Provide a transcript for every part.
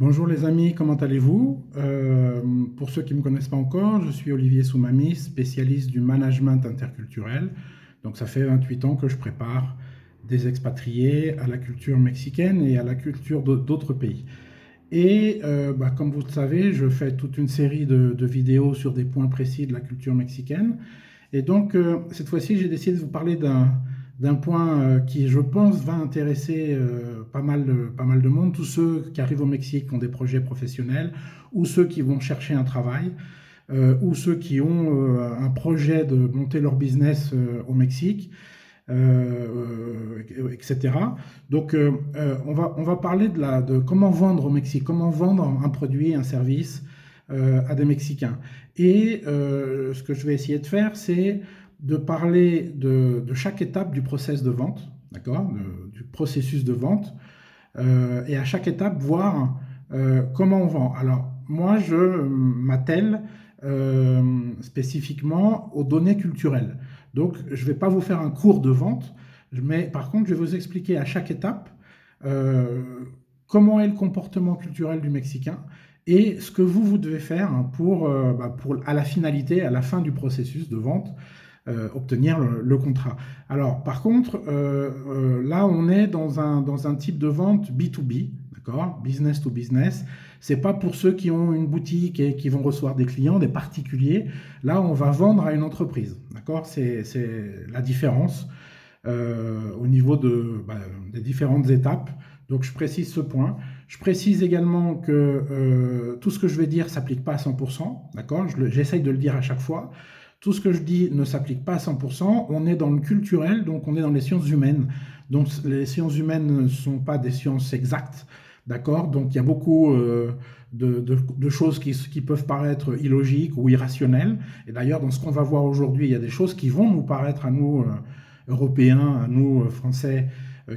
Bonjour les amis, comment allez-vous? Pour ceux qui ne me connaissent pas encore, je suis Olivier Soumami, spécialiste du management interculturel. Donc ça fait 28 ans que je prépare des expatriés à la culture mexicaine et à la culture d'autres pays. Et comme vous le savez, je fais toute une série de vidéos sur des points précis de la culture mexicaine. Et donc, cette fois-ci, j'ai décidé de vous parler d'un point qui, je pense, va intéresser pas mal de monde. Tous ceux qui arrivent au Mexique ont des projets professionnels, ou ceux qui vont chercher un travail, ou ceux qui ont un projet de monter leur business au Mexique, etc. Donc, on va parler de comment vendre au Mexique, comment vendre un produit, un service à des Mexicains. Et ce que je vais essayer de faire, c'est de parler de chaque étape du process de vente, d'accord, du processus de vente, et à chaque étape, voir comment on vend. Alors, moi, je m'attelle spécifiquement aux données culturelles. Donc, je ne vais pas vous faire un cours de vente, mais par contre, je vais vous expliquer à chaque étape euh, comment est le comportement culturel du Mexicain et ce que vous devez faire pour, à la finalité, à la fin du processus de vente, obtenir le contrat. Alors, par contre, là, on est dans un type de vente B2B, d'accord, business to business. C'est pas pour ceux qui ont une boutique et qui vont recevoir des clients, des particuliers. Là, on va vendre à une entreprise, d'accord. C'est la différence au niveau des différentes étapes. Donc, je précise ce point. Je précise également que tout ce que je vais dire ne s'applique pas à 100%, d'accord. J'essaye de le dire à chaque fois. Tout ce que je dis ne s'applique pas à 100%. On est dans le culturel, donc on est dans les sciences humaines. Donc les sciences humaines ne sont pas des sciences exactes, d'accord. Donc il y a beaucoup de choses qui peuvent paraître illogiques ou irrationnelles. Et d'ailleurs, dans ce qu'on va voir aujourd'hui, il y a des choses qui vont nous paraître à nous, Européens, à nous, Français,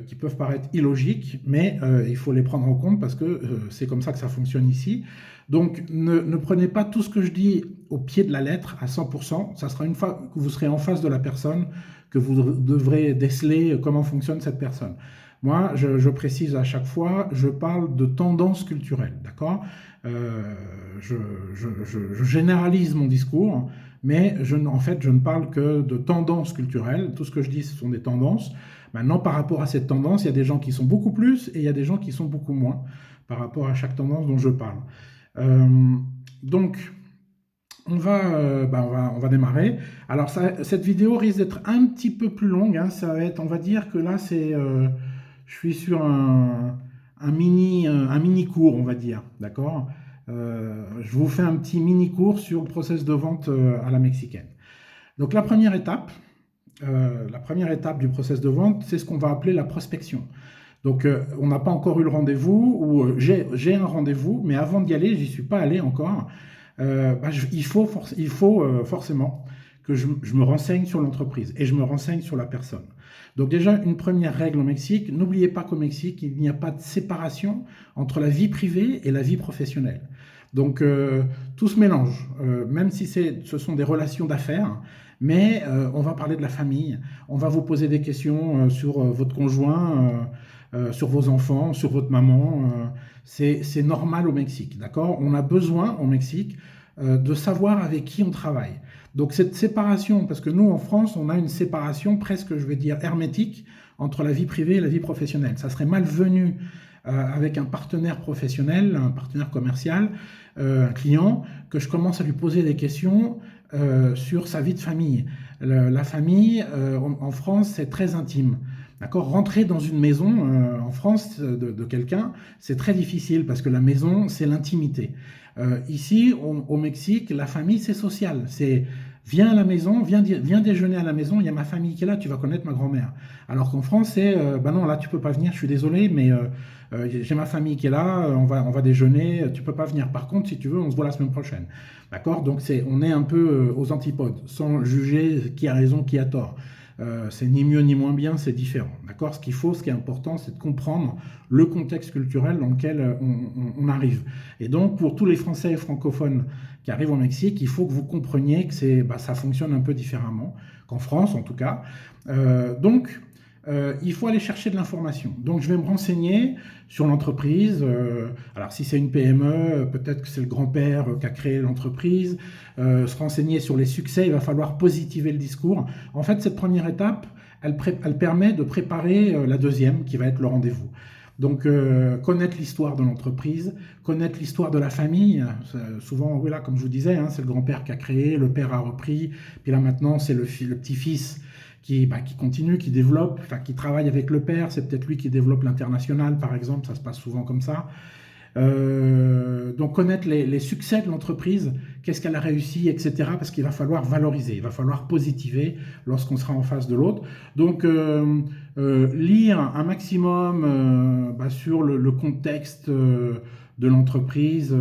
qui peuvent paraître illogiques, mais il faut les prendre en compte parce que c'est comme ça que ça fonctionne ici. Donc ne prenez pas tout ce que je dis au pied de la lettre à 100%. Ça sera une fois que vous serez en face de la personne que vous devrez déceler comment fonctionne cette personne. Moi, je précise à chaque fois, je parle de tendance culturelle, d'accord. euh, je, je généralise mon discours, mais en fait, je ne parle que de tendances culturelles. Tout ce que je dis, ce sont des tendances. Maintenant, par rapport à cette tendance, il y a des gens qui sont beaucoup plus et il y a des gens qui sont beaucoup moins par rapport à chaque tendance dont je parle. Euh, donc, on va démarrer. Alors, cette vidéo risque d'être un petit peu plus longue, hein. Ça va être, on va dire que là, je suis sur un mini cours, on va dire, d'accord. Je vous fais un petit mini cours sur le process de vente à la mexicaine. Donc, la première étape du process de vente, c'est ce qu'on va appeler la prospection. Donc, on n'a pas encore eu le rendez-vous, ou j'ai un rendez-vous, mais avant d'y aller, j'y suis pas allé encore. Il faut forcément que je me renseigne sur l'entreprise et je me renseigne sur la personne. Donc déjà, une première règle au Mexique, n'oubliez pas qu'au Mexique, il n'y a pas de séparation entre la vie privée et la vie professionnelle. Donc tout se mélange, même si ce sont des relations d'affaires, mais on va parler de la famille, on va vous poser des questions sur votre conjoint, sur vos enfants, sur votre maman. C'est normal au Mexique, d'accord. On a besoin au Mexique de savoir avec qui on travaille. Donc cette séparation, parce que nous en France, on a une séparation presque, je vais dire, hermétique entre la vie privée et la vie professionnelle. Ça serait malvenu avec un partenaire professionnel, un partenaire commercial, un client, que je commence à lui poser des questions sur sa vie de famille. La famille, en France, c'est très intime. D'accord. Rentrer dans une maison en France de quelqu'un, c'est très difficile parce que la maison, c'est l'intimité. Ici, au Mexique, la famille, c'est social. C'est viens à la maison, viens déjeuner à la maison, il y a ma famille qui est là, tu vas connaître ma grand-mère. Alors qu'en France, c'est bah non, là, tu peux pas venir, je suis désolé, mais j'ai ma famille qui est là, on va déjeuner, tu peux pas venir. Par contre, si tu veux, on se voit la semaine prochaine. D'accord. Donc, on est un peu aux antipodes, sans juger qui a raison, qui a tort. C'est ni mieux ni moins bien, c'est différent. D'accord. Ce qui est important, c'est de comprendre le contexte culturel dans lequel on arrive. Et donc, pour tous les Français francophones qui arrivent au Mexique, il faut que vous compreniez que ça fonctionne un peu différemment qu'en France, en tout cas. Donc, il faut aller chercher de l'information. Donc je vais me renseigner sur l'entreprise. Alors si c'est une PME, peut-être que c'est le grand-père qui a créé l'entreprise. Se renseigner sur les succès, il va falloir positiver le discours. En fait, cette première étape, elle permet de préparer la deuxième, qui va être le rendez-vous. Donc, connaître l'histoire de l'entreprise, connaître l'histoire de la famille. Souvent, oui, là, comme je vous disais, hein, c'est le grand-père qui a créé, le père a repris, puis là maintenant, c'est le petit-fils qui continue, qui développe, enfin, qui travaille avec le père. C'est peut-être lui qui développe l'international, par exemple, ça se passe souvent comme ça. Donc connaître les succès de l'entreprise, qu'est-ce qu'elle a réussi, etc. Parce qu'il va falloir valoriser, il va falloir positiver lorsqu'on sera en face de l'autre. Donc lire un maximum sur le contexte de l'entreprise,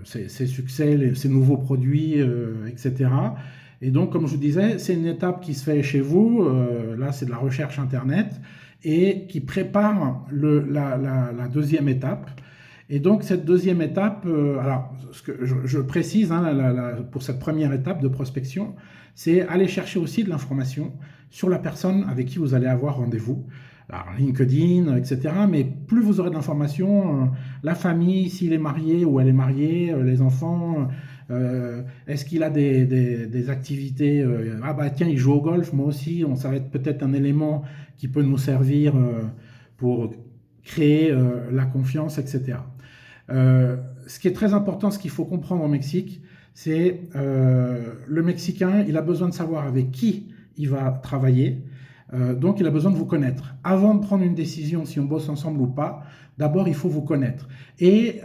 ses succès, ses nouveaux produits, etc. Et donc, comme je vous disais, c'est une étape qui se fait chez vous. Là, c'est de la recherche Internet et qui prépare la deuxième étape. Et donc cette deuxième étape, alors ce que je précise hein, pour cette première étape de prospection, c'est aller chercher aussi de l'information sur la personne avec qui vous allez avoir rendez-vous. Alors LinkedIn, etc. Mais plus vous aurez d'informations, la famille, s'il est marié ou elle est mariée, les enfants, est-ce qu'il a des activités, ah bah tiens, il joue au golf, moi aussi, ça va être peut-être un élément qui peut nous servir pour créer la confiance, etc. Ce qui est très important, ce qu'il faut comprendre au Mexique, c'est le Mexicain, il a besoin de savoir avec qui il va travailler, donc il a besoin de vous connaître. Avant de prendre une décision, si on bosse ensemble ou pas, d'abord il faut vous connaître. Et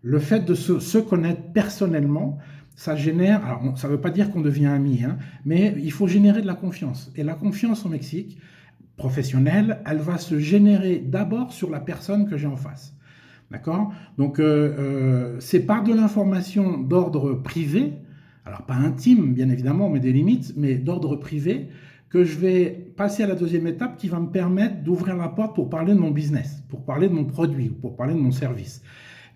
le fait de se connaître personnellement, ça génère, alors ça ne veut pas dire qu'on devient ami, hein, mais il faut générer de la confiance. Et la confiance au Mexique, professionnelle, elle va se générer d'abord sur la personne que j'ai en face. D'accord? Donc, c'est par de l'information d'ordre privé, alors pas intime, bien évidemment, on met des limites, mais d'ordre privé, que je vais passer à la deuxième étape qui va me permettre d'ouvrir la porte pour parler de mon business, pour parler de mon produit, pour parler de mon service.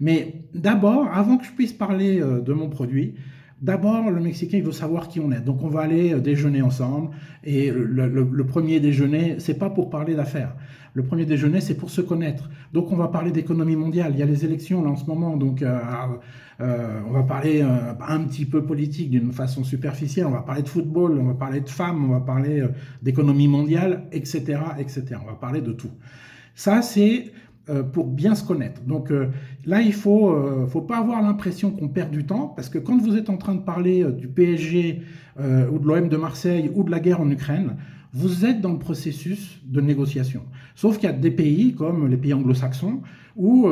Mais d'abord, avant que je puisse parler de mon produit, d'abord, le Mexicain, il veut savoir qui on est. Donc, on va aller déjeuner ensemble. Et le premier déjeuner, c'est pas pour parler d'affaires. Le premier déjeuner, c'est pour se connaître. Donc, on va parler d'économie mondiale. Il y a les élections là en ce moment. Donc, on va parler un petit peu politique d'une façon superficielle. On va parler de football, on va parler de femmes, on va parler d'économie mondiale, etc., etc. On va parler de tout. Ça, c'est pour bien se connaître. Donc là, il faut pas avoir l'impression qu'on perd du temps, parce que quand vous êtes en train de parler du PSG ou de l'OM de Marseille ou de la guerre en Ukraine, vous êtes dans le processus de négociation. Sauf qu'il y a des pays, comme les pays anglo-saxons, où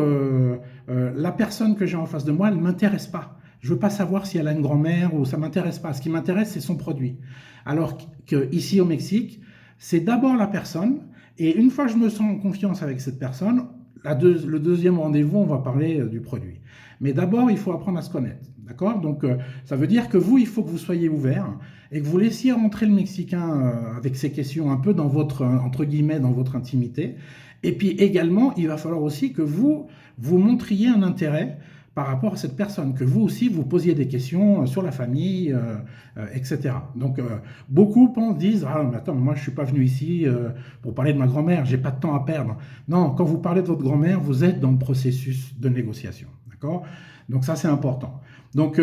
la personne que j'ai en face de moi, elle ne m'intéresse pas. Je ne veux pas savoir si elle a une grand-mère ou ça ne m'intéresse pas. Ce qui m'intéresse, c'est son produit. Alors qu'ici au Mexique, c'est d'abord la personne, et une fois que je me sens en confiance avec cette personne, le deuxième rendez-vous, on va parler du produit. Mais d'abord, il faut apprendre à se connaître. D'accord? Donc, ça veut dire que vous, il faut que vous soyez ouvert et que vous laissiez rentrer le Mexicain avec ses questions un peu dans votre, entre guillemets, dans votre intimité. Et puis également, il va falloir aussi que vous montriez un intérêt par rapport à cette personne, que vous aussi, vous posiez des questions sur la famille, etc. Donc, beaucoup disent « Ah, mais attends, moi, je ne suis pas venu ici pour parler de ma grand-mère, j'ai pas de temps à perdre. » Non, quand vous parlez de votre grand-mère, vous êtes dans le processus de négociation. D'accord? Donc, ça, c'est important. Donc,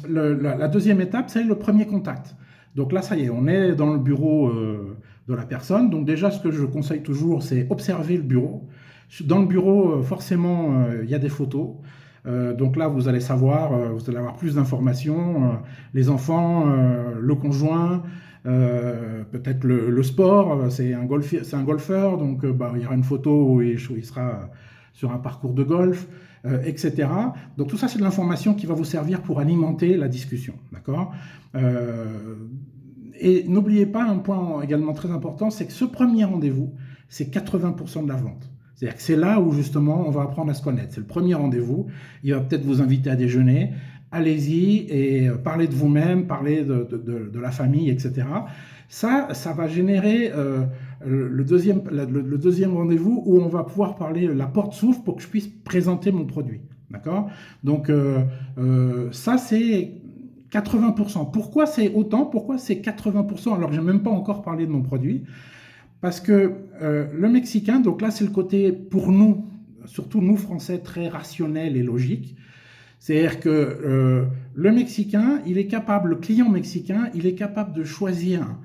la deuxième étape, c'est le premier contact. Donc là, ça y est, on est dans le bureau de la personne. Donc déjà, ce que je conseille toujours, c'est observer le bureau. Dans le bureau, forcément, il y a des photos. Donc là, vous allez savoir, vous allez avoir plus d'informations, les enfants, le conjoint, peut-être le sport, c'est un golfeur, donc il y aura une photo où il sera sur un parcours de golf, etc. Donc tout ça, c'est de l'information qui va vous servir pour alimenter la discussion, d'accord? Et n'oubliez pas un point également très important, c'est que ce premier rendez-vous, c'est 80% de la vente. C'est-à-dire que c'est là où justement on va apprendre à se connaître. C'est le premier rendez-vous. Il va peut-être vous inviter à déjeuner. Allez-y et parlez de vous-même, parlez de la famille, etc. Ça va générer le deuxième rendez-vous où on va pouvoir parler, la porte s'ouvre pour que je puisse présenter mon produit. D'accord? Donc ça, c'est 80%. Pourquoi c'est autant? Pourquoi c'est 80% alors que je n'ai même pas encore parlé de mon produit? Parce que le Mexicain, donc là c'est le côté pour nous, surtout nous Français, très rationnel et logique. C'est-à-dire que le Mexicain, il est capable, le client mexicain, il est capable de choisir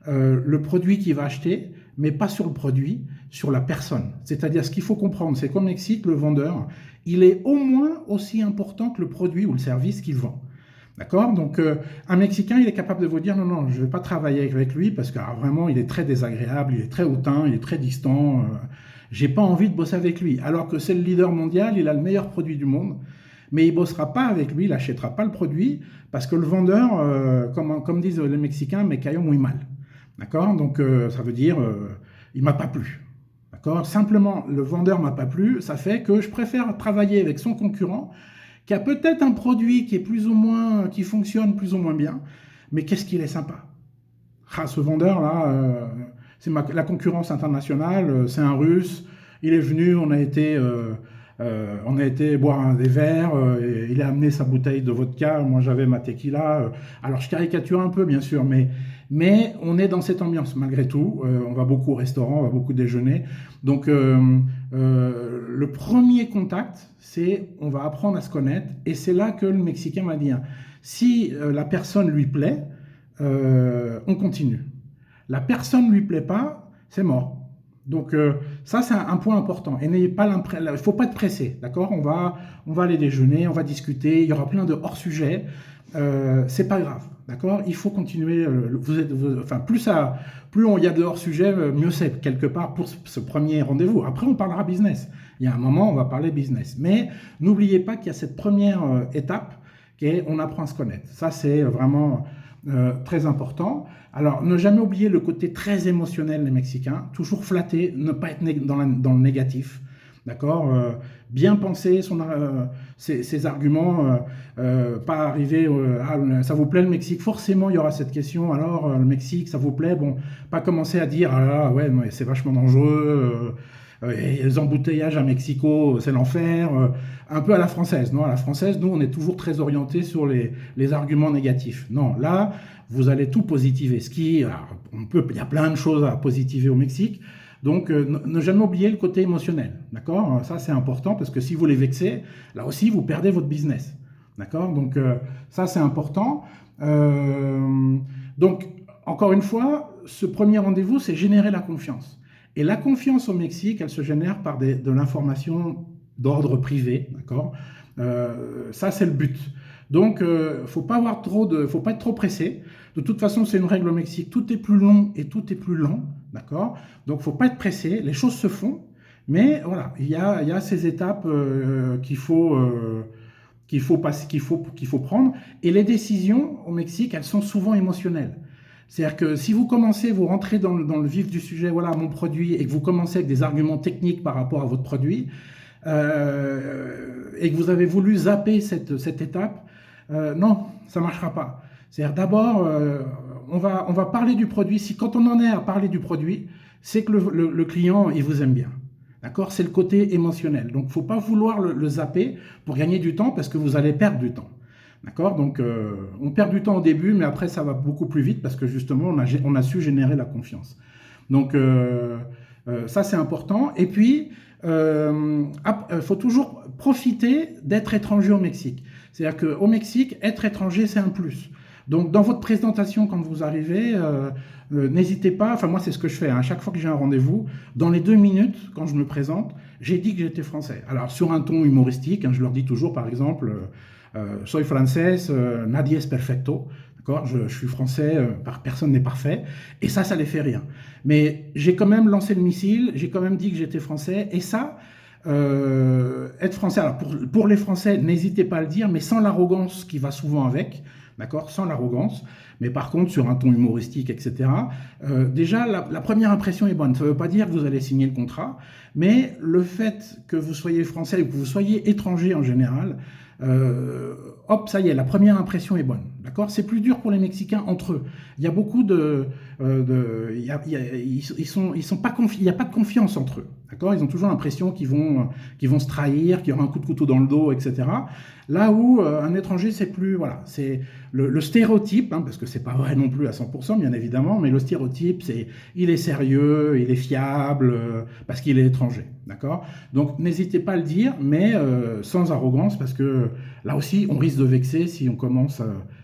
le produit qu'il va acheter, mais pas sur le produit, sur la personne. C'est-à-dire, ce qu'il faut comprendre, c'est qu'au Mexique, le vendeur, il est au moins aussi important que le produit ou le service qu'il vend. D'accord? Donc, un Mexicain, il est capable de vous dire, non, non, je ne vais pas travailler avec lui parce que vraiment, il est très désagréable, il est très hautain, il est très distant. J'ai pas envie de bosser avec lui. Alors que c'est le leader mondial, il a le meilleur produit du monde, mais il bossera pas avec lui, il n'achètera pas le produit parce que le vendeur, comme disent les Mexicains, me cayó muy mal. D'accord? Donc, ça veut dire, il m'a pas plu. D'accord? Simplement, le vendeur m'a pas plu, ça fait que je préfère travailler avec son concurrent qui a peut-être un produit qui est plus ou moins, qui fonctionne plus ou moins bien, mais qu'est-ce qu'il est sympa. Ah, ce vendeur-là, c'est la concurrence internationale, c'est un Russe, il est venu, on a été boire des verres, il a amené sa bouteille de vodka, moi j'avais ma tequila. Alors je caricature un peu bien sûr, mais on est dans cette ambiance malgré tout. On va beaucoup au restaurant, on va beaucoup déjeuner. Donc le premier contact, c'est on va apprendre à se connaître et c'est là que le Mexicain va dire si la personne lui plaît, on continue. La personne ne lui plaît pas, c'est mort. Donc ça, c'est un point important. Et n'ayez pas l'impression, il ne faut pas être pressé, d'accord? On va aller déjeuner, on va discuter, il y aura plein de hors-sujets. C'est pas grave, d'accord? Il faut continuer. Enfin, plus il y a de hors-sujets, mieux c'est quelque part pour ce premier rendez-vous. Après, on parlera business. Il y a un moment, on va parler business. Mais n'oubliez pas qu'il y a cette première étape qui est on apprend à se connaître. Ça, c'est vraiment très important. Alors, ne jamais oublier le côté très émotionnel des Mexicains, toujours flatter, ne pas être dans le négatif, d'accord? Bien penser ses arguments, pas arriver ah, ça vous plaît le Mexique? Forcément, il y aura cette question, alors le Mexique, ça vous plaît? Bon, pas commencer à dire, ah là, ouais, c'est vachement dangereux, et les embouteillages à Mexico, c'est l'enfer, un peu à la française. Non, à la française, nous, on est toujours très orientés sur les arguments négatifs. Non, là, vous allez tout positiver. Il y a plein de choses à positiver au Mexique. Donc, ne jamais oublier le côté émotionnel. D'accord? Ça, c'est important parce que si vous les vexez, là aussi, vous perdez votre business. D'accord? Donc, ça, c'est important. Donc, encore une fois, ce premier rendez-vous, c'est générer la confiance. Et la confiance au Mexique, elle se génère par de l'information d'ordre privé, d'accord? Ça, c'est le but. Donc, faut pas être trop pressé. De toute façon, c'est une règle au Mexique. Tout est plus long et tout est plus lent, d'accord? Donc, faut pas être pressé. Les choses se font, mais voilà, il y a ces étapes qu'il faut prendre. Et les décisions au Mexique, elles sont souvent émotionnelles. C'est-à-dire que si vous rentrez dans le vif du sujet, voilà mon produit, et que vous commencez avec des arguments techniques par rapport à votre produit, et que vous avez voulu zapper cette étape, non, ça ne marchera pas. C'est-à-dire d'abord, on va parler du produit. Quand on en est à parler du produit, c'est que le client, il vous aime bien. D'accord? C'est le côté émotionnel. Donc, il ne faut pas vouloir le zapper pour gagner du temps parce que vous allez perdre du temps. D'accord? Donc, on perd du temps au début, mais après, ça va beaucoup plus vite parce que justement, on a su générer la confiance. Donc, ça, c'est important. Et puis, faut toujours profiter d'être étranger au Mexique. C'est-à-dire qu'au Mexique, être étranger, c'est un plus. Donc, dans votre présentation, quand vous arrivez, n'hésitez pas, enfin moi c'est ce que je fais, hein, à chaque fois que j'ai un rendez-vous, dans les 2 minutes, quand je me présente, j'ai dit que j'étais français. Alors sur un ton humoristique, hein, je leur dis toujours par exemple, soy français, nadie es perfecto, d'accord, je suis français, personne n'est parfait, et ça les fait rire. Mais j'ai quand même lancé le missile, j'ai quand même dit que j'étais français, et ça, être français, alors pour les Français, n'hésitez pas à le dire, mais sans l'arrogance qui va souvent avec, d'accord, sans l'arrogance, Mais par contre, sur un ton humoristique, etc., déjà, la première impression est bonne. Ça ne veut pas dire que vous allez signer le contrat, mais le fait que vous soyez français ou que vous soyez étranger en général, hop, ça y est, la première impression est bonne. D'accord? C'est plus dur pour les Mexicains entre eux. Il y a beaucoup ils sont pas il n'y a pas de confiance entre eux. D'accord? Ils ont toujours l'impression qu'ils vont se trahir, qu'il y aura un coup de couteau dans le dos, etc. Là où un étranger, c'est plus, voilà, c'est le stéréotype, hein, parce que c'est pas vrai non plus à 100%, bien évidemment, mais le stéréotype, c'est il est sérieux, il est fiable, parce qu'il est étranger, d'accord? Donc n'hésitez pas à le dire, mais sans arrogance, parce que là aussi, on risque de vexer si on commence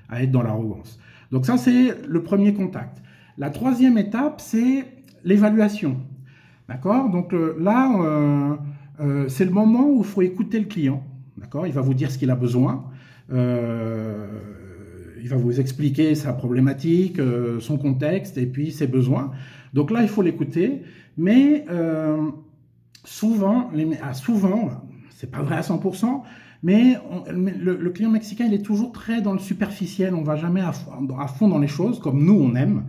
à être dans l'arrogance. Donc ça, c'est le premier contact. La troisième étape, c'est l'évaluation, d'accord? Donc là, c'est le moment où il faut écouter le client. D'accord? Il va vous dire ce qu'il a besoin, il va vous expliquer sa problématique, son contexte et puis ses besoins. Donc là, il faut l'écouter, mais souvent, c'est pas vrai à 100%, mais le client mexicain, il est toujours très dans le superficiel, on ne va jamais à fond dans les choses, comme nous, on aime.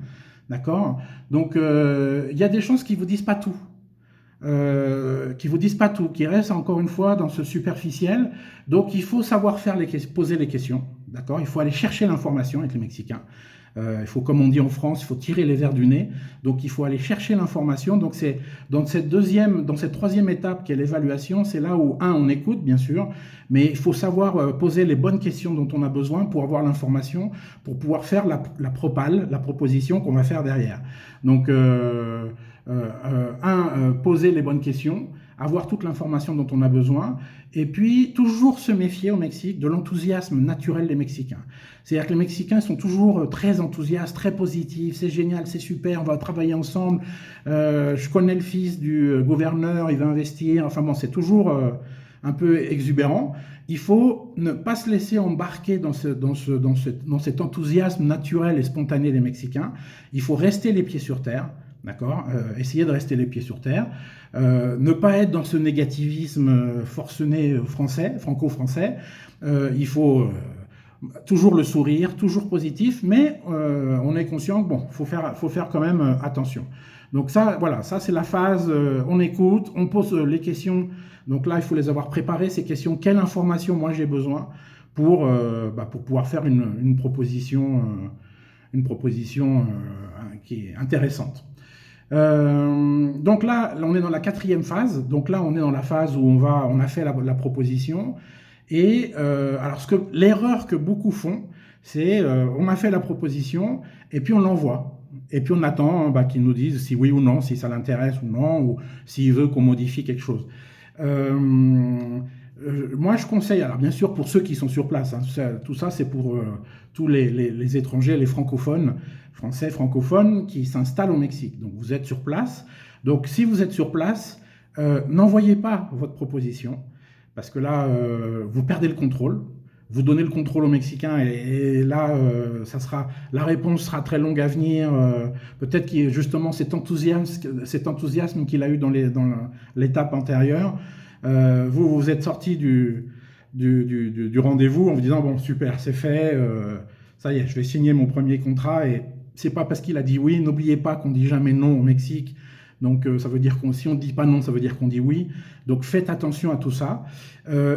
D'accord? Donc, il y a des choses qui ne vous disent pas tout. Qui restent encore une fois dans ce superficiel. Donc il faut savoir poser les questions, d'accord? Il faut aller chercher l'information avec les Mexicains. Il faut, comme on dit en France, il faut tirer les vers du nez. Donc il faut aller chercher l'information. Donc c'est dans cette troisième étape qui est l'évaluation, c'est là où, on écoute bien sûr, mais il faut savoir poser les bonnes questions dont on a besoin pour avoir l'information, pour pouvoir faire la propale, la proposition qu'on va faire derrière. Donc poser les bonnes questions, avoir toute l'information dont on a besoin, et puis toujours se méfier au Mexique de l'enthousiasme naturel des Mexicains. C'est-à-dire que les Mexicains sont toujours très enthousiastes, très positifs, c'est génial, c'est super, on va travailler ensemble, je connais le fils du gouverneur, il va investir, enfin bon, c'est toujours un peu exubérant. Il faut ne pas se laisser embarquer dans cet enthousiasme naturel et spontané des Mexicains. Il faut rester les pieds sur terre. D'accord, essayer de rester les pieds sur terre, ne pas être dans ce négativisme forcené français, franco-français. Il faut toujours le sourire, toujours positif, mais on est conscient que bon, faut faire quand même attention. Donc ça, voilà, ça c'est la phase, on écoute, on pose les questions. Donc là, il faut les avoir préparées, ces questions. Quelle information moi j'ai besoin pour pouvoir faire une proposition qui est intéressante. Donc là, on est dans la quatrième phase. Donc là, on est dans la phase où on a fait la proposition. Et alors, l'erreur que beaucoup font, c'est on a fait la proposition et puis on l'envoie. Et puis on attend qu'ils nous disent si oui ou non, si ça l'intéresse ou non, ou s'il veut qu'on modifie quelque chose. Moi, je conseille, alors bien sûr pour ceux qui sont sur place, hein, tout ça c'est pour tous les étrangers, les francophones, français francophones qui s'installent au Mexique. Donc vous êtes sur place. Donc si vous êtes sur place, n'envoyez pas votre proposition, parce que là, vous perdez le contrôle. Vous donnez le contrôle aux Mexicains et là, la réponse sera très longue à venir. Peut-être qu'il y a justement cet enthousiasme qu'il a eu dans l'étape antérieure. Vous êtes sorti du rendez-vous en vous disant bon super, c'est fait, ça y est, je vais signer mon premier contrat. Et c'est pas parce qu'il a dit oui. N'oubliez pas qu'on dit jamais non au Mexique. Donc ça veut dire si on ne dit pas non, ça veut dire qu'on dit oui. Donc faites attention à tout ça.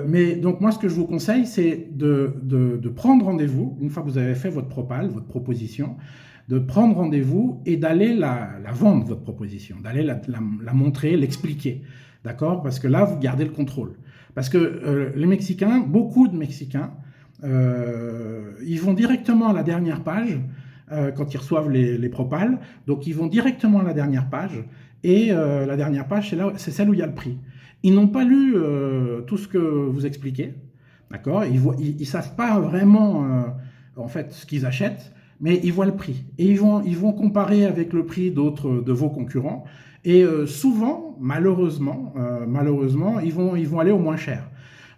Mais donc moi, ce que je vous conseille, c'est de prendre rendez-vous, une fois que vous avez fait votre propale, votre proposition, de prendre rendez-vous et d'aller la vendre, votre proposition, d'aller la montrer, l'expliquer. D'accord? Parce que là, vous gardez le contrôle. Parce que les Mexicains, beaucoup de Mexicains, ils vont directement à la dernière page quand ils reçoivent les propales. Donc ils vont directement à la dernière page. Et la dernière page, c'est celle où il y a le prix. Ils n'ont pas lu tout ce que vous expliquez, d'accord? Ils ne savent pas vraiment en fait ce qu'ils achètent, mais ils voient le prix. Et ils vont comparer avec le prix de vos concurrents. Et souvent, malheureusement, ils vont aller au moins cher.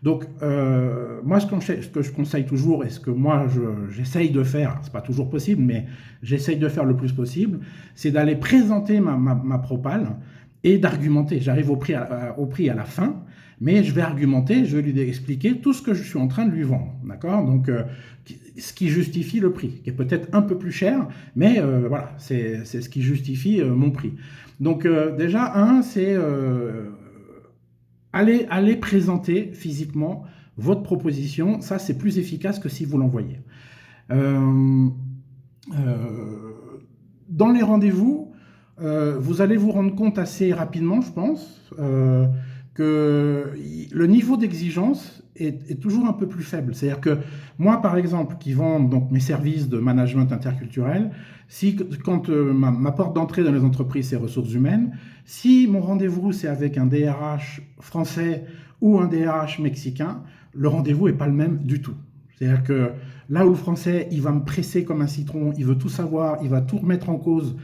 Donc, moi, ce que je conseille toujours, et ce que moi, j'essaye de faire, c'est pas toujours possible, mais j'essaye de faire le plus possible, c'est d'aller présenter ma propale et d'argumenter. J'arrive au prix à la fin, mais je vais argumenter, je vais lui expliquer tout ce que je suis en train de lui vendre, d'accord? Donc, ce qui justifie le prix, qui est peut-être un peu plus cher, mais voilà, c'est ce qui justifie mon prix. Donc, déjà, c'est aller présenter physiquement votre proposition. Ça, c'est plus efficace que si vous l'envoyez. Euh, euh, dans les rendez-vous, vous allez vous rendre compte assez rapidement, je pense, que le niveau d'exigence est toujours un peu plus faible. C'est-à-dire que moi, par exemple, qui vends donc mes services de management interculturel, si quand ma porte d'entrée dans les entreprises, c'est ressources humaines, si mon rendez-vous c'est avec un DRH français ou un DRH mexicain, le rendez-vous n'est pas le même du tout. C'est-à-dire que là où le français, il va me presser comme un citron, il veut tout savoir, il va tout remettre en cause,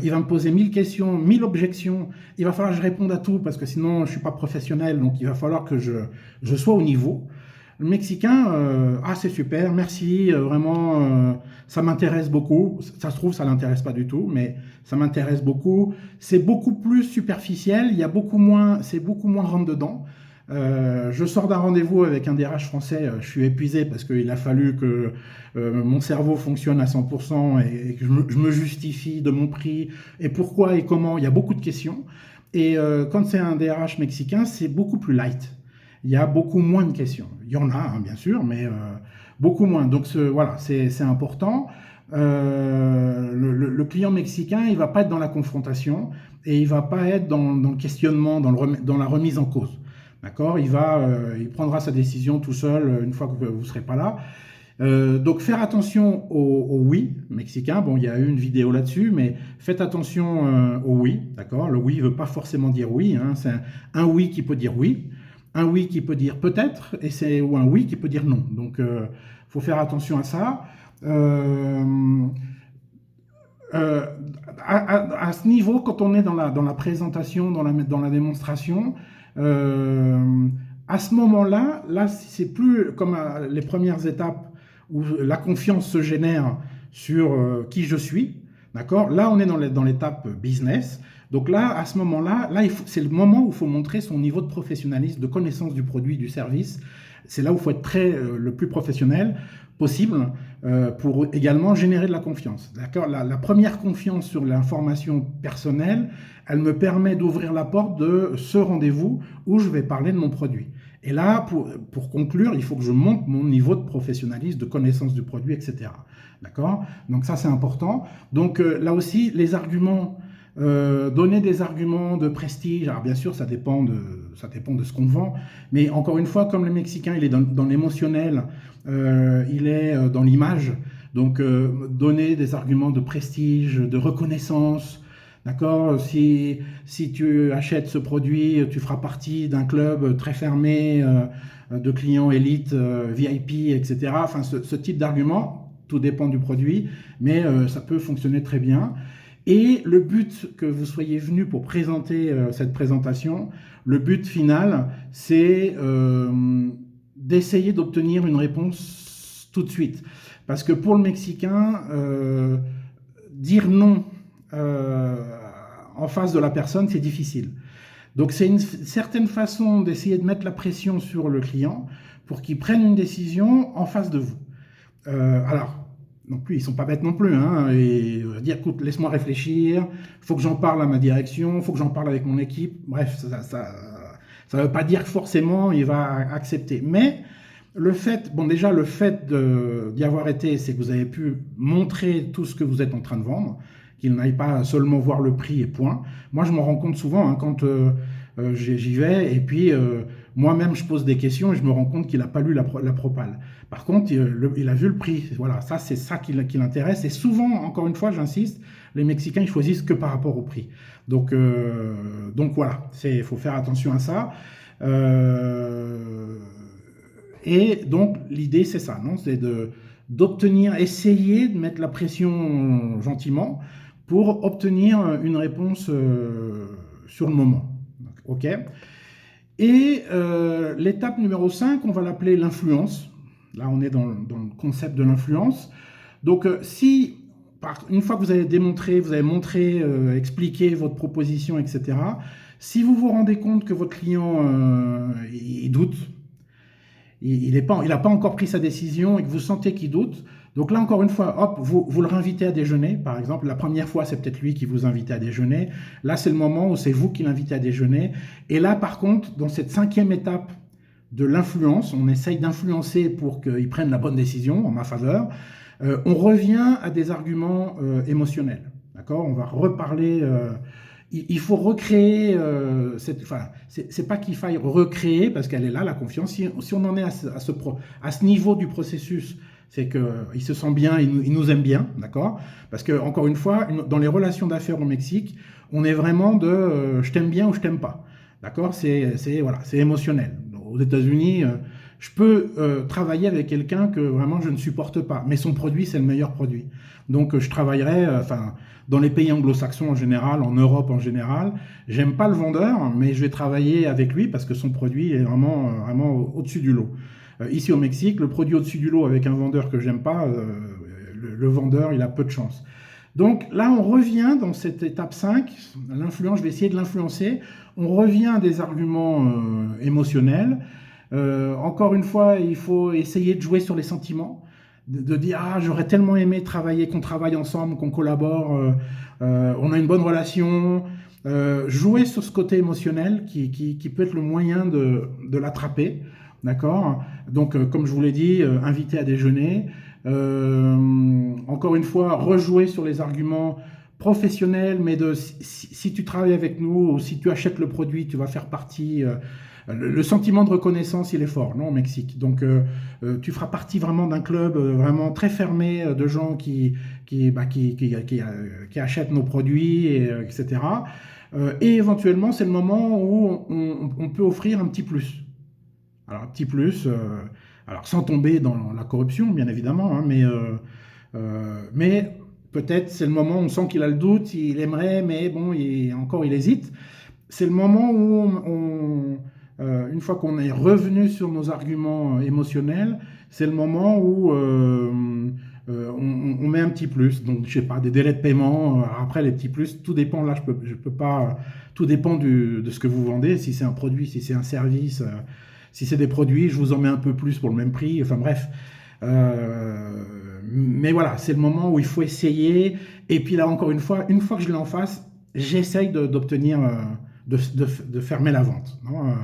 il va me poser 1000 questions, 1000 objections, il va falloir que je réponde à tout parce que sinon je ne suis pas professionnel, donc il va falloir que je sois au niveau. Le Mexicain, c'est super, merci, vraiment, ça m'intéresse beaucoup. Ça se trouve, ça ne l'intéresse pas du tout, mais ça m'intéresse beaucoup. C'est beaucoup plus superficiel, c'est beaucoup moins rentre-dedans. Je sors d'un rendez-vous avec un DRH français, je suis épuisé parce qu'il a fallu que mon cerveau fonctionne à 100% et que je me justifie de mon prix et pourquoi et comment. Il y a beaucoup de questions. Et quand c'est un DRH mexicain, c'est beaucoup plus light. Il y a beaucoup moins de questions. Il y en a, hein, bien sûr, mais beaucoup moins. Donc voilà, c'est important. Le client mexicain, il ne va pas être dans la confrontation et il ne va pas être dans le questionnement, dans la remise en cause. D'accord? Il prendra sa décision tout seul une fois que vous ne serez pas là. Donc faire attention au oui mexicain. Bon, il y a eu une vidéo là-dessus, mais faites attention au oui. D'accord? Le oui ne veut pas forcément dire oui. Hein. C'est un oui qui peut dire oui, un oui qui peut dire peut-être, ou un oui qui peut dire non. Donc, faut faire attention à ça. Euh, euh, à ce niveau, quand on est dans la présentation, dans la démonstration, euh, à ce moment-là, là, c'est plus comme les premières étapes où la confiance se génère sur qui je suis. D'accord? Là, on est dans l'étape business. Donc là, à ce moment-là, c'est le moment où il faut montrer son niveau de professionnalisme, de connaissance du produit, du service. C'est là où il faut être le plus professionnel possible pour également générer de la confiance. D'accord? La première confiance sur l'information personnelle, elle me permet d'ouvrir la porte de ce rendez-vous où je vais parler de mon produit. Et là, pour conclure, il faut que je monte mon niveau de professionnalisme, de connaissance du produit, etc. D'accord? Donc ça, c'est important. Donc là aussi, les arguments, donner des arguments de prestige, alors bien sûr, ça dépend de ce qu'on vend, mais encore une fois, comme le Mexicain, il est dans l'émotionnel, il est dans l'image, donc donner des arguments de prestige, de reconnaissance. D'accord? Si tu achètes ce produit, tu feras partie d'un club très fermé de clients élites, VIP, etc. Enfin, ce type d'argument, tout dépend du produit, mais ça peut fonctionner très bien. Et le but que vous soyez venu pour présenter cette présentation, le but final, c'est d'essayer d'obtenir une réponse tout de suite. Parce que pour le Mexicain, dire non euh, en face de la personne, c'est difficile. Donc c'est une certaine façon d'essayer de mettre la pression sur le client pour qu'il prenne une décision en face de vous. Alors, non plus, ils sont pas bêtes non plus, hein, et dire, écoute, laisse-moi réfléchir, il faut que j'en parle à ma direction, il faut que j'en parle avec mon équipe. Bref, ça veut pas dire que forcément il va accepter. Mais déjà le fait d'y avoir été, c'est que vous avez pu montrer tout ce que vous êtes en train de vendre, qu'il n'aille pas seulement voir le prix et point. Moi, je m'en rends compte souvent hein, quand j'y vais et puis moi-même je pose des questions et je me rends compte qu'il n'a pas lu la propale. Par contre, il a vu le prix. Voilà, ça c'est ça qui l'intéresse. Et souvent, encore une fois, j'insiste, les Mexicains ils choisissent que par rapport au prix. Donc voilà, il faut faire attention à ça. Et donc l'idée c'est ça, non? C'est d'obtenir, essayer de mettre la pression gentiment pour obtenir une réponse sur le moment. Ok? Et l'étape numéro 5, on va l'appeler l'influence. Là, on est dans le concept de l'influence. Donc, une fois que vous avez démontré, vous avez montré, expliqué votre proposition, etc., si vous vous rendez compte que votre client il doute, il n'a pas encore pris sa décision et que vous sentez qu'il doute, donc là encore une fois, hop, vous le réinvitez à déjeuner, par exemple. La première fois, c'est peut-être lui qui vous invite à déjeuner. Là, c'est le moment où c'est vous qui l'invitez à déjeuner. Et là, par contre, dans cette 5e étape de l'influence, on essaye d'influencer pour qu'il prenne la bonne décision en ma faveur. On revient à des arguments émotionnels. D'accord? On va reparler. Il faut recréer. Enfin, c'est pas qu'il faille recréer parce qu'elle est là, la confiance. Si on en est à ce niveau du processus, c'est qu'il se sent bien, il nous aime bien, d'accord? Parce que, encore une fois, dans les relations d'affaires au Mexique, on est vraiment de je t'aime bien ou je t'aime pas. D'accord? Voilà, c'est émotionnel. Aux États-Unis, je peux travailler avec quelqu'un que vraiment je ne supporte pas, mais son produit, c'est le meilleur produit. Donc, je travaillerai, dans les pays anglo-saxons en général, en Europe en général, j'aime pas le vendeur, mais je vais travailler avec lui parce que son produit est vraiment, vraiment au-dessus du lot. Ici au Mexique, le produit au-dessus du lot avec un vendeur que j'aime pas, le vendeur, il a peu de chance. Donc là, on revient dans cette étape 5, l'influence, je vais essayer de l'influencer, on revient à des arguments émotionnels. Encore une fois, il faut essayer de jouer sur les sentiments, de dire ah j'aurais tellement aimé travailler, qu'on travaille ensemble, qu'on collabore, on a une bonne relation. Jouer sur ce côté émotionnel qui peut être le moyen de l'attraper, d'accord? Donc comme je vous l'ai dit, inviter à déjeuner. Encore une fois, rejouer sur les arguments professionnels, mais si tu travailles avec nous ou si tu achètes le produit, tu vas faire partie. Le sentiment de reconnaissance, il est fort, non, au Mexique. Donc, tu feras partie vraiment d'un club vraiment très fermé de gens qui achètent nos produits, etc. Et éventuellement, c'est le moment où on peut offrir un petit plus. Alors, un petit plus, alors sans tomber dans la corruption, bien évidemment, hein, mais peut-être c'est le moment où on sent qu'il a le doute, il aimerait, mais bon, il hésite. C'est le moment où une fois qu'on est revenu sur nos arguments émotionnels, c'est le moment où on met un petit plus. Donc, je sais pas, des délais de paiement, après les petits plus, tout dépend, là, je peux pas, tout dépend de ce que vous vendez, si c'est un produit, si c'est un service, si c'est des produits, je vous en mets un peu plus pour le même prix, enfin bref. Mais voilà, c'est le moment où il faut essayer, et puis là, encore une fois que je l'ai en face, j'essaye d'obtenir, de fermer la vente. Non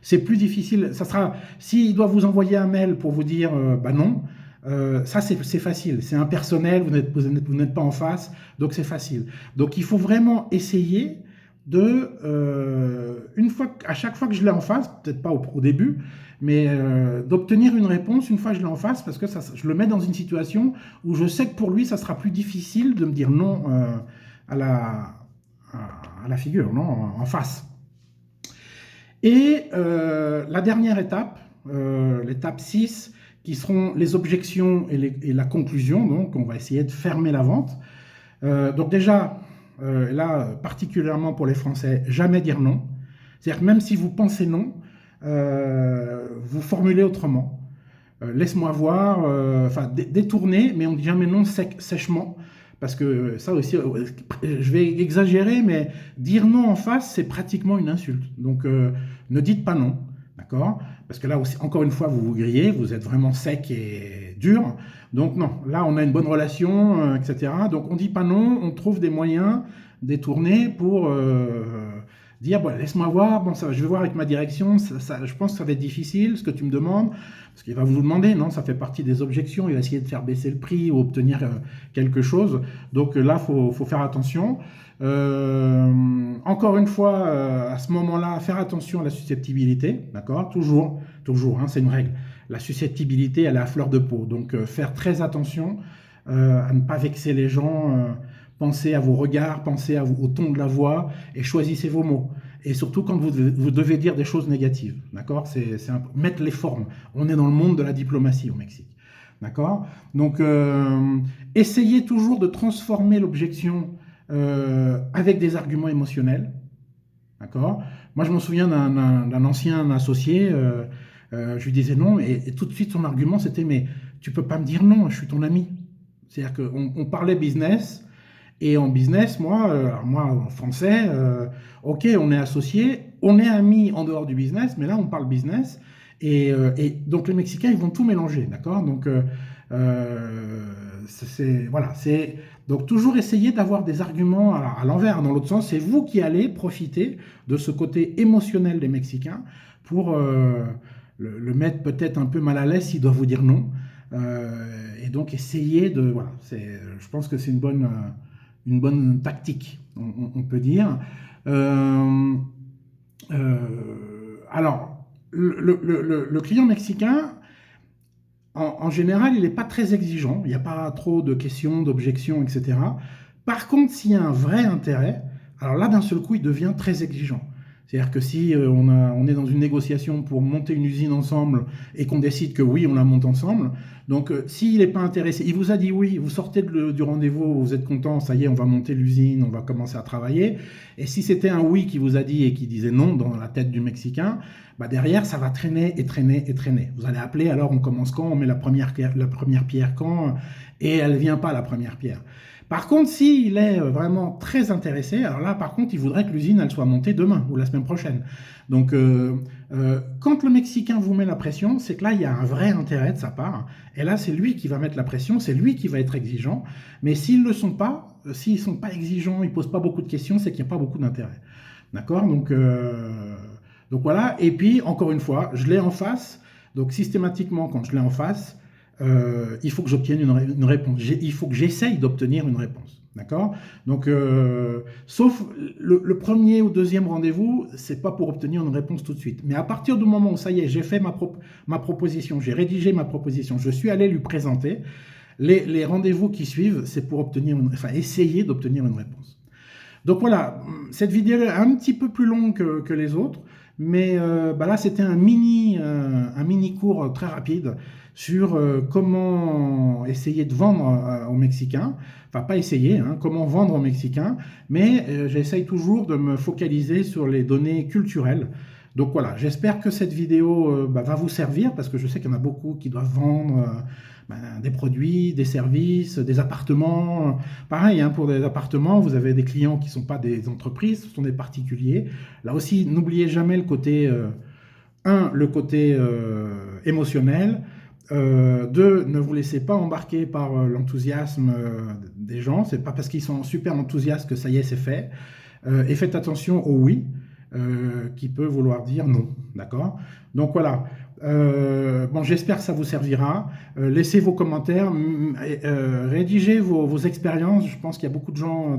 c'est plus difficile. Ça sera, s'il doit vous envoyer un mail pour vous dire bah non, ça c'est facile. C'est impersonnel, vous n'êtes pas en face, donc c'est facile. Donc il faut vraiment essayer à chaque fois que je l'ai en face, peut-être pas au début, mais d'obtenir une réponse une fois que je l'ai en face, parce que je le mets dans une situation où je sais que pour lui, ça sera plus difficile de me dire non à la figure, non, en face. Et la dernière étape, l'étape 6, qui seront les objections et la conclusion, donc on va essayer de fermer la vente. Donc déjà, là, particulièrement pour les Français, jamais dire non. C'est-à-dire que même si vous pensez non, vous formulez autrement. Laisse-moi voir, détourner, mais on ne dit jamais non sèchement. Parce que ça aussi, je vais exagérer, mais dire non en face, c'est pratiquement une insulte. Donc, ne dites pas non, d'accord? Parce que là aussi, encore une fois, vous vous grillez, vous êtes vraiment sec et dur. Donc non, là, on a une bonne relation, etc. Donc, on ne dit pas non, on trouve des moyens détournés pour dire, bon, laisse-moi voir, bon, je vais voir avec ma direction, je pense que ça va être difficile, ce que tu me demandes. Parce qu'il va vous demander, non, ça fait partie des objections, il va essayer de faire baisser le prix ou obtenir quelque chose. Donc là, il faut faire attention. Encore une fois, à ce moment-là, faire attention à la susceptibilité, d'accord? Toujours, hein, c'est une règle. La susceptibilité, elle est à fleur de peau. Donc faire très attention à ne pas vexer les gens. Pensez à vos regards, pensez au ton de la voix et choisissez vos mots. Et surtout quand vous devez dire des choses négatives, d'accord? Mettre les formes. On est dans le monde de la diplomatie au Mexique, d'accord? Donc, essayez toujours de transformer l'objection avec des arguments émotionnels, d'accord? Moi, je me souviens d'un ancien associé, je lui disais non, et tout de suite son argument c'était mais tu peux pas me dire non, je suis ton ami. C'est-à-dire qu'on parlait business, et en business, moi en français, ok, on est associés, on est amis en dehors du business, mais là on parle business, et donc les Mexicains ils vont tout mélanger, d'accord? Donc voilà, c'est donc toujours essayer d'avoir des arguments à l'envers, dans l'autre sens, c'est vous qui allez profiter de ce côté émotionnel des Mexicains pour le mettre peut-être un peu mal à l'aise s'il doit vous dire non. Et donc essayer de voilà, je pense que c'est une bonne tactique, on peut dire. Euh, alors, le client mexicain, en général, il n'est pas très exigeant, il n'y a pas trop de questions, d'objections, etc. Par contre, s'il y a un vrai intérêt, alors là, d'un seul coup, il devient très exigeant. C'est-à-dire que si on est dans une négociation pour monter une usine ensemble et qu'on décide que oui, on la monte ensemble, donc s'il n'est pas intéressé, il vous a dit oui, vous sortez du rendez-vous, vous êtes content, ça y est, on va monter l'usine, on va commencer à travailler. Et si c'était un oui qui vous a dit et qui disait non dans la tête du Mexicain, bah derrière, ça va traîner et traîner et traîner. Vous allez appeler, alors on commence quand, on met la première pierre quand, et elle ne vient pas la première pierre. Par contre, s'il est vraiment très intéressé, alors là, par contre, il voudrait que l'usine elle soit montée demain ou la semaine prochaine. Donc, quand le Mexicain vous met la pression, c'est que là, il y a un vrai intérêt de sa part. Et là, c'est lui qui va mettre la pression, c'est lui qui va être exigeant. Mais s'ils ne le sont pas, s'ils ne sont pas exigeants, ils ne posent pas beaucoup de questions, c'est qu'il n'y a pas beaucoup d'intérêt. D'accord? Donc voilà. Et puis, encore une fois, je l'ai en face. Donc systématiquement, quand je l'ai en face, il faut que j'obtienne une réponse. Il faut que j'essaye d'obtenir une réponse. D'accord? Donc, sauf le premier ou deuxième rendez-vous, c'est pas pour obtenir une réponse tout de suite. Mais à partir du moment où ça y est, j'ai fait ma proposition, j'ai rédigé ma proposition, je suis allé lui présenter, les rendez-vous qui suivent, c'est pour essayer d'obtenir une réponse. Donc voilà, cette vidéo est un petit peu plus longue que les autres, mais là c'était un mini cours très rapide sur comment essayer de vendre aux Mexicains. Enfin, pas essayer, hein, comment vendre aux Mexicains, mais j'essaye toujours de me focaliser sur les données culturelles. Donc voilà, j'espère que cette vidéo va vous servir, parce que je sais qu'il y en a beaucoup qui doivent vendre des produits, des services, des appartements. Pareil, hein, pour des appartements, vous avez des clients qui ne sont pas des entreprises, ce sont des particuliers. Là aussi, n'oubliez jamais le côté, le côté émotionnel. Deux, ne vous laissez pas embarquer par l'enthousiasme des gens. C'est pas parce qu'ils sont super enthousiastes que ça y est, c'est fait. Et faites attention au oui, qui peut vouloir dire non. D'accord? Donc voilà. Bon, j'espère que ça vous servira. Laissez vos commentaires, rédigez vos expériences. Je pense qu'il y a beaucoup de gens